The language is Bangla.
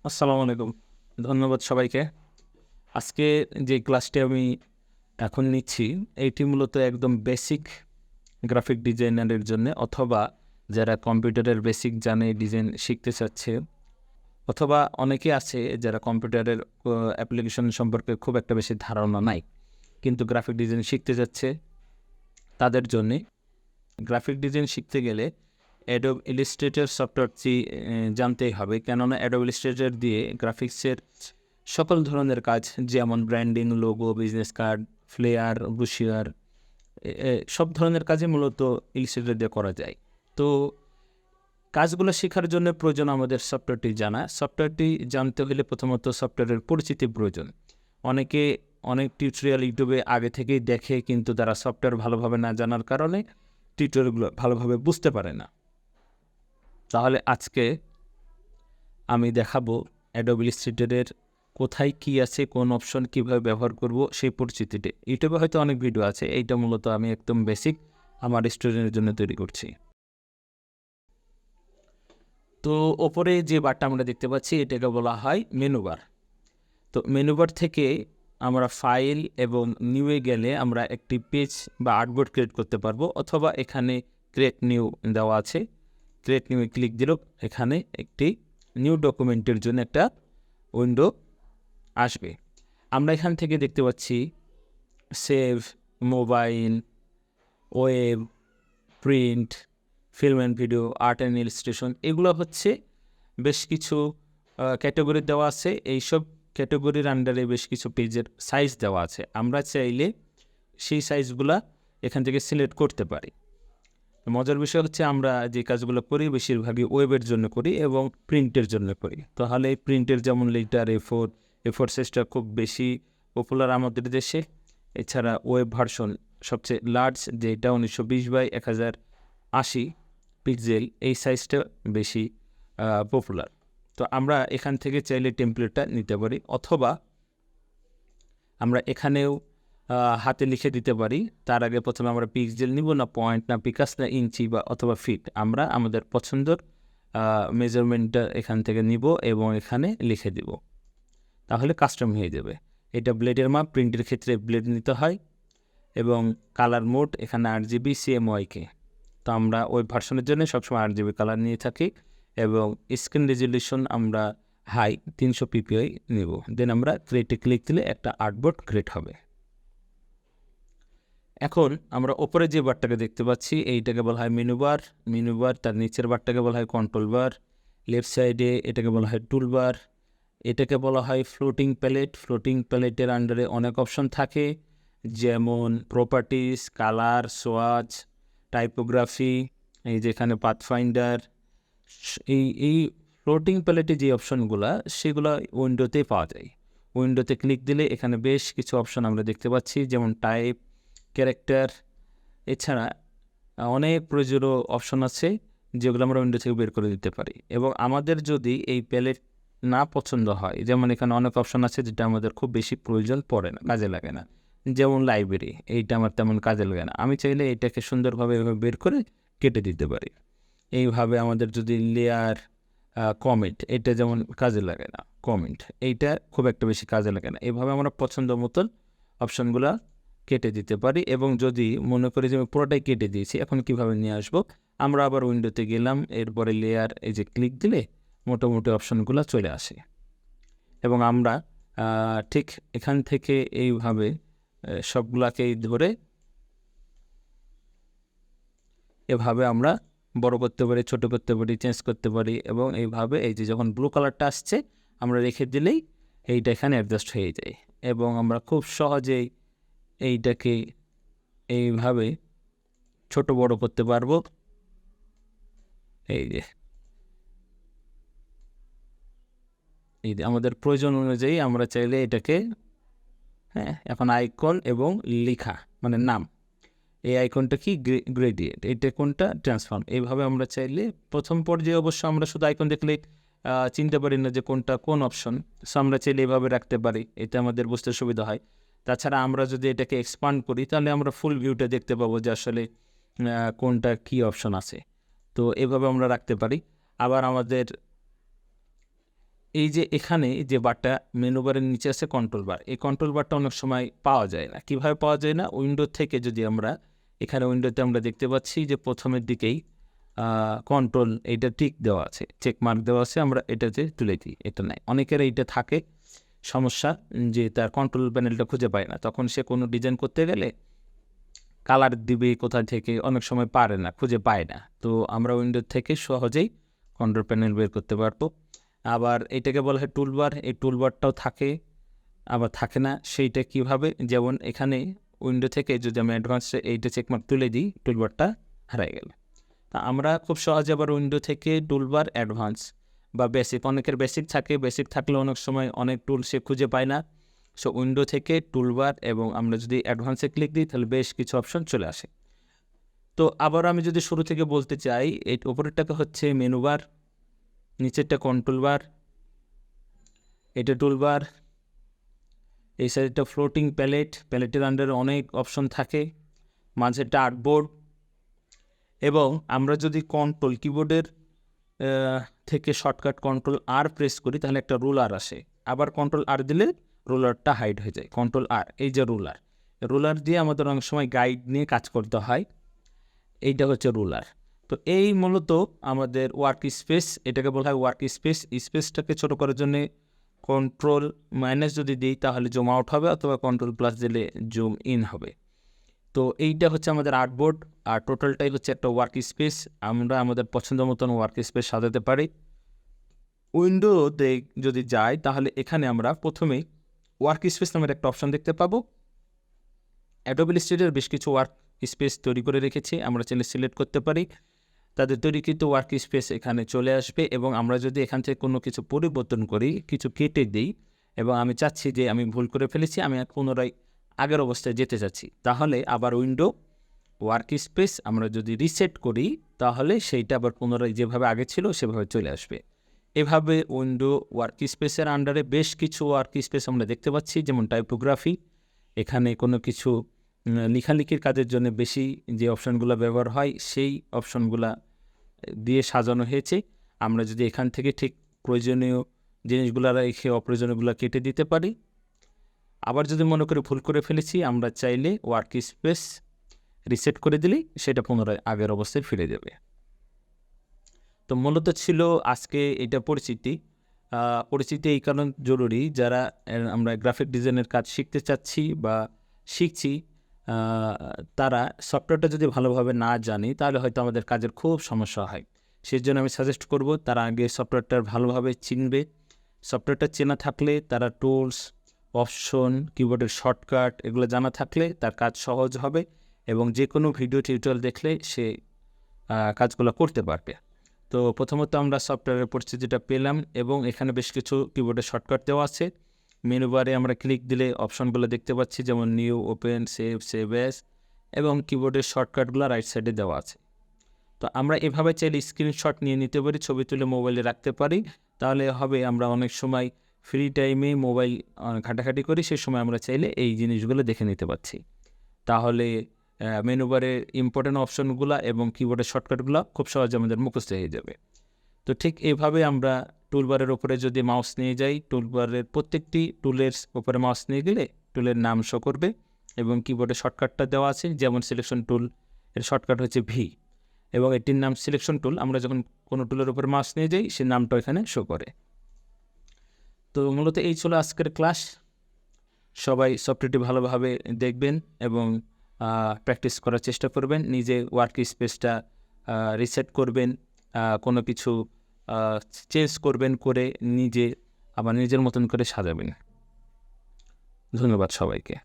আসসালামু আলাইকুম। ধন্যবাদ সবাইকে। আজকে যে ক্লাসটি আমি এখন নিচ্ছি, এইটি মূলত একদম বেসিক গ্রাফিক ডিজাইনারের জন্যে, অথবা যারা কম্পিউটারের বেসিক জানে, ডিজাইন শিখতে চাচ্ছে, অথবা অনেকে আছে যারা কম্পিউটারের অ্যাপ্লিকেশন সম্পর্কে খুব একটা বেশি ধারণা নাই, কিন্তু গ্রাফিক ডিজাইন শিখতে যাচ্ছে। তাদের জন্যে গ্রাফিক ডিজাইন শিখতে গেলে অ্যাডোব ইলাস্ট্রেটর সফটওয়্যারটি জানতেই হবে, কেননা অ্যাডোব ইলাস্ট্রেটর দিয়ে গ্রাফিক্সের সকল ধরনের কাজ, যেমন branding, logo, business card, flyer, brochure, সব ধরনের কাজই মূলত ইলাস্ট্রেটর দিয়ে করা যায়। তো কাজগুলো শেখার জন্য প্রয়োজন আমাদের সফটওয়্যারটি জানা। সফটওয়্যারটি জানতে হলে প্রথমত সফটওয়্যারের পরিচিতি প্রয়োজন। অনেক টিউটোরিয়াল ইউটিউবে আগে থেকেই দেখে, কিন্তু তারা সফটওয়্যার ভালোভাবে না জানার কারণে টিউটোরিয়ালগুলো ভালোভাবে বুঝতে পারে না। তাহলে আজকে আমি দেখাবো অ্যাডোব ইলাস্ট্রেটরের কোথায় কি আছে, কোন অপশন কিভাবে ব্যবহার করব সেই পরিচিতিতে। ইউটিউবে হয়তো অনেক ভিডিও আছে, এইটা মূলত আমি একদম বেসিক আমার স্টুডেন্টের জন্য তৈরি করছি। তো ওপরে যে বারটা আমরা দেখতে পাচ্ছি, এটাকে বলা হয় মেনু বার। তো মেনু বার থেকে আমরা ফাইল এবং নিউয়ে গেলে আমরা একটি পেজ বা আর্টবোর্ড ক্রিয়েট করতে পারবো, অথবা এখানে ক্রিয়েট নিউ দেওয়া আছে। ক্রিয়েট নিউয়ে ক্লিক দিলেও এখানে একটি নিউ ডকুমেন্টের জন্য একটা উইন্ডো আসবে। আমরা এখান থেকে দেখতে পাচ্ছি save, mobile, web, print, film and video, art and illustration, এগুলো হচ্ছে বেশ কিছু ক্যাটাগরি দেওয়া আছে। এইসব ক্যাটাগরির আন্ডারে বেশ কিছু পেজের সাইজ দেওয়া আছে। আমরা চাইলে সেই সাইজগুলা এখান থেকে সিলেক্ট করতে পারি। মজার বিষয় হচ্ছে, আমরা যে কাজগুলো করি বেশিরভাগই ওয়েবের জন্য করি এবং প্রিন্টের জন্য করি। তাহলে প্রিন্টের যেমন লেটার, এ ফোর সাইজটা খুব বেশি পপুলার আমাদের দেশে। এছাড়া ওয়েব ভার্সন সবচেয়ে লার্জ, যেটা 1920x1080 পিক্সেল, এই সাইজটা বেশি পপুলার। তো আমরা এখান থেকে চাইলে টেমপ্লেটটা নিতে পারি, অথবা আমরা এখানেও হাতে লিখে দিতে পারি। তার আগে প্রথমে আমরা পিক্সেল নিব, না পয়েন্ট, না পিকাস, না ইঞ্চি বা অথবা ফিট, আমরা আমাদের পছন্দের মেজারমেন্টটা এখান থেকে নিব এবং এখানে লিখে দিব। তাহলে কাস্টম হয়ে যাবে। এটা ব্লেডের মাপ, প্রিন্টের ক্ষেত্রে ব্লেড নিতে হয়। এবং কালার মোড এখানে RGB, CMYK। তো আমরা ওই ভার্সনের জন্য সবসময় RGB কালার নিয়ে থাকি। এবং স্ক্রিন রেজলিউশন আমরা হাই 300 ppi নিব। দেন আমরা ক্রিয়েটে ক্লিক দিলে একটা আর্টবোর্ড ক্রিয়েট হবে। এখন আমরা ওপরে যে বারটাকে দেখতে পাচ্ছি, এইটাকে বলা হয় মেনু বার। তার নিচের বারটাকে বলা হয় কন্ট্রোল বার। লেফট সাইডে এটাকে বলা হয় টুল বার। এটাকে বলা হয় ফ্লোটিং প্যালেট। ফ্লোটিং প্যালেটের আন্ডারে অনেক অপশন থাকে, যেমন প্রপার্টিস, কালার, সোয়াচ, টাইপোগ্রাফি, এই যেখানে পাথফাইন্ডার। এই ফ্লোটিং প্যালেটে যে অপশনগুলো, সেগুলো উইন্ডোতে পাওয়া যায়। উইন্ডোতে ক্লিক দিলে এখানে বেশ কিছু অপশন আমরা দেখতে পাচ্ছি, যেমন টাইপ, ক্যারেক্টার। এছাড়া অনেক প্রয়োজনীয় অপশন আছে, যেগুলো আমরা উইন্ডো থেকে বের করে দিতে পারি। এবং আমাদের যদি এই প্যালেট না পছন্দ হয়, যেমন এখানে অনেক অপশন আছে যেটা আমাদের খুব বেশি প্রয়োজন পড়ে না, কাজে লাগে না, যেমন লাইব্রেরি, এইটা আমার তেমন কাজে লাগে না। আমি চাইলে এটাকে সুন্দরভাবে এভাবে বের করে কেটে দিতে পারি। এইভাবে আমাদের যদি লেয়ার, কমেন্ট, এটা যেমন কাজে লাগে না, কমেন্ট এইটা খুব একটা বেশি কাজে লাগে না। এইভাবে আমরা পছন্দ মতন অপশনগুলো কেটে দিতে পারি। এবং যদি মনে করি যে আমি পুরোটাই কেটে দিয়েছি, এখন কিভাবে নিয়ে আসবো, আমরা আবার উইন্ডোতে গেলাম, এরপরে লেয়ার, এই যে ক্লিক দিলে মোটামুটি অপশনগুলো চলে আসে। এবং আমরা ঠিক এখান থেকে এইভাবে সবগুলাকেই ধরে এভাবে আমরা বড় করতে পারি, ছোট করতে পারি, চেঞ্জ করতে পারি। এবং এইভাবে এই যে যখন ব্লু কালারটা আসছে, আমরা রেখে দিলেই এইটা এখানে অ্যাডজাস্ট হয়ে যায়। এবং আমরা খুব সহজেই এইটাকে এইভাবে ছোট বড় করতে পারবো। এই যে আমাদের প্রয়োজন অনুযায়ী আমরা চাইলে এটাকে, হ্যাঁ, এখন আইকন এবং লেখা মানে নাম, এই আইকনটা কি গ্রেডিয়েন্ট, এইটা কোনটা ট্রান্সফর্ম। এইভাবে আমরা চাইলে প্রথম পর্যায়ে অবশ্য আমরা শুধু আইকন দেখলে চিনতে পারি না যে কোনটা কোন অপশন। সো আমরা চাইলে এভাবে রাখতে পারি, এটা আমাদের বুঝতে সুবিধা হয়। তাছাড়া আমরা যদি এটাকে এক্সপান্ড করি, তাহলে আমরা ফুল ভিউটা দেখতে পাবো যে আসলে কোনটা কি অপশন আছে। তো এভাবে আমরা রাখতে পারি। আবার আমাদের এই যে এখানে যে বারটা মেনু বারের নিচে আছে কন্ট্রোল বার, এই কন্ট্রোল বারটা অনেক সময় পাওয়া যায় না। কিভাবে পাওয়া যায় না? উইন্ডো থেকে যদি আমরা এখানে উইন্ডোতে আমরা দেখতে পাচ্ছি যে প্রথমের দিকেই কন্ট্রোল এইটা টিক দেওয়া আছে, চেক মার্ক দেওয়া আছে, আমরা এটাতে তুলে দিই। এটা নাই, অনেকের এইটা থাকে সমস্যা যে তার কন্ট্রোল প্যানেলটা খুঁজে পায় না, তখন সে কোনো ডিজাইন করতে গেলে কালার দিবে কোথা থেকে অনেক সময় পারে না, খুঁজে পায় না। তো আমরা উইন্ডো থেকে সহজেই কন্ট্রোল প্যানেল বের করতে পারবো। আবার এটাকে বলা হয় টুলবার, এই টুলবারটাও থাকে আবার থাকে না। সেইটা কিভাবে? যেমন এখানে উইন্ডো থেকে যদি আমি অ্যাডভান্সে এইটা চেকমার্ক তুলে দিই, টুলবারটা হারাই গেল। তা আমরা খুব সহজে আবার উইন্ডো থেকে টুলবার, অ্যাডভান্স বা বেসিক, অনেকের বেসিক থাকে, বেসিক থাকলে অনেক সময় অনেক টুল সে খুঁজে পায় না। সো উইন্ডো থেকে টুলবার এবং আমরা যদি অ্যাডভান্সে ক্লিক দিই তাহলে বেশ কিছু অপশন চলে আসে। তো আবার আমি যদি শুরু থেকে বলতে চাই, এই উপরেরটাকে হচ্ছে মেনু বার, নিচেরটা কন্ট্রোল বার, এটা টুলবার, এই সাইডটা ফ্লোটিং প্যালেট, প্যালেটের আন্ডারে অনেক অপশন থাকে, মাঝেরটা আর্টবোর্ড। এবং আমরা যদি কন্ট্রোল কিবোর্ডের থেকে শর্টকাট কন্ট্রোল আর প্রেস করি তাহলে একটা রুলার আসে, আবার কন্ট্রোল আর দিলে রুলারটা হাইড হয়ে যায়। কন্ট্রোল আর, এই যে রুলার, রুলার দিয়ে আমাদের অনেক সময় গাইড নিয়ে কাজ করতে হয়, এইটা হচ্ছে রুলার। তো এই মূলত আমাদের ওয়ার্ক স্পেস, এটাকে বলা হয় ওয়ার্ক স্পেস। স্পেসটাকে ছোটো করার জন্যে কন্ট্রোল মাইনাস যদি দিই তাহলে জুম আউট হবে, অথবা কন্ট্রোল প্লাস দিলে জুম ইন হবে। তো এইটা হচ্ছে আমাদের আর্টবোর্ড, আর টোটালটাই হচ্ছে একটা ওয়ার্ক স্পেস। আমরা আমাদের পছন্দ মতন ওয়ার্ক স্পেস সাজাতে পারি। উইন্ডোতে যদি যাই তাহলে এখানে আমরা প্রথমেই ওয়ার্ক স্পেস নামের একটা অপশন দেখতে পাবো। অ্যাডোবি ইলাস্ট্রেটর বেশ কিছু ওয়ার্ক স্পেস তৈরি করে রেখেছি, আমরা চাইলে সিলেক্ট করতে পারি, তাদের তৈরিকৃত ওয়ার্ক স্পেস এখানে চলে আসবে। এবং আমরা যদি এখান থেকে কোনো কিছু পরিবর্তন করি, কিছু কেটে দিই, এবং আমি চাচ্ছি যে আমি ভুল করে ফেলেছি, আমি পুনরায় আগের অবস্থায় যেতে চাচ্ছি, তাহলে আবার উইন্ডো ওয়ার্ক স্পেস আমরা যদি রিসেট করি তাহলে সেইটা আবার পুনরায় যেভাবে আগে ছিল সেভাবে চলে আসবে। এভাবে উইন্ডো ওয়ার্ক স্পেসের আন্ডারে বেশ কিছু ওয়ার্ক স্পেস আমরা দেখতে পাচ্ছি, যেমন টাইপোগ্রাফি, এখানে কোনো কিছু লেখালেখির কাজের জন্য বেশি যে অপশানগুলো ব্যবহার হয় সেই অপশানগুলা দিয়ে সাজানো হয়েছে। আমরা যদি এখান থেকে ঠিক প্রয়োজনীয় জিনিসগুলো রেখে অপ্রয়োজনীয়গুলো কেটে দিতে পারি। আবার যদি মনে করি ভুল করে ফেলেছি, আমরা চাইলে ওয়ার্ক স্পেস রিসেট করে দিলেই সেটা পুনরায় আগের অবস্থায় ফিরে যাবে। তো মূলত ছিল আজকে এটা পরিচিতি এই কারণ জরুরি, যারা আমরা গ্রাফিক ডিজাইনের কাজ শিখতে চাচ্ছি বা শিখছি, তারা সফটওয়্যারটা যদি ভালোভাবে না জানি তাহলে হয়তো আমাদের কাজের খুব সমস্যা হয়। সেই জন্য আমি সাজেস্ট করব তারা আগে সফটওয়্যারটা ভালোভাবে চিনবে। সফটওয়্যারটা চেনা থাকলে তারা টুলস, অপশন, কিবোর্ডের শর্টকাট এগুলো জানা থাকলে তার কাজ সহজ হবে, এবং যে কোনো ভিডিও টিউটোরিয়াল দেখলে সে কাজগুলো করতে পারবে। তো প্রথমত আমরা সফটওয়্যারের পরিচিতিটা পেলাম, এবং এখানে বেশ কিছু কিবোর্ডের শর্টকাট দেওয়া আছে। মেনু বারে আমরা ক্লিক দিলে অপশনগুলো দেখতে পাচ্ছি, যেমন নিউ, ওপেন, সেভ অ্যাজ, এবং কিবোর্ডের শর্টকাটগুলো রাইট সাইডে দেওয়া আছে। তো আমরা এভাবে চাইলে স্ক্রিনশট নিয়ে নিতে পারি, ছবি তুলে মোবাইলে রাখতে পারি। তাহলে হবে আমরা অনেক সময় ফ্রি টাইমে মোবাইল ঘাটাঘাটি করি, সে সময় আমরা চাইলে এই জিনিসগুলো দেখে নিতে পারছি। তাহলে মেনু বারের ইম্পর্টেন্ট অপশনগুলো এবং কিবোর্ডের শর্টকাটগুলো খুব সহজে আমাদের মুখস্থ হয়ে যাবে। তো ঠিক এইভাবে আমরা টুলবারের ওপরে যদি মাউস নিয়ে যাই, টুলবারের প্রত্যেকটি টুলের ওপরে মাউস নিয়ে গেলে টুলের নাম শো করবে, এবং কিবোর্ডের শর্টকাটটা দেওয়া আছে, যেমন সিলেকশন টুল এর শর্টকাট হচ্ছে ভি, এবং এটির নাম সিলেকশন টুল। আমরা যখন কোনো টুলের উপরে মাউস নিয়ে যাই সে নামটা এখানে শো করে। তো মূলত এই ছিল আজকের ক্লাস। সবাই সফটওয়্যারটি ভালোভাবে দেখবেন এবং প্র্যাকটিস করার চেষ্টা করবেন, নিজে ওয়ার্ক স্পেসটা রিসেট করবেন, কোনো কিছু চেঞ্জ করবেন, করে নিজে আবার নিজের মতন করে সাজাবেন। ধন্যবাদ সবাইকে।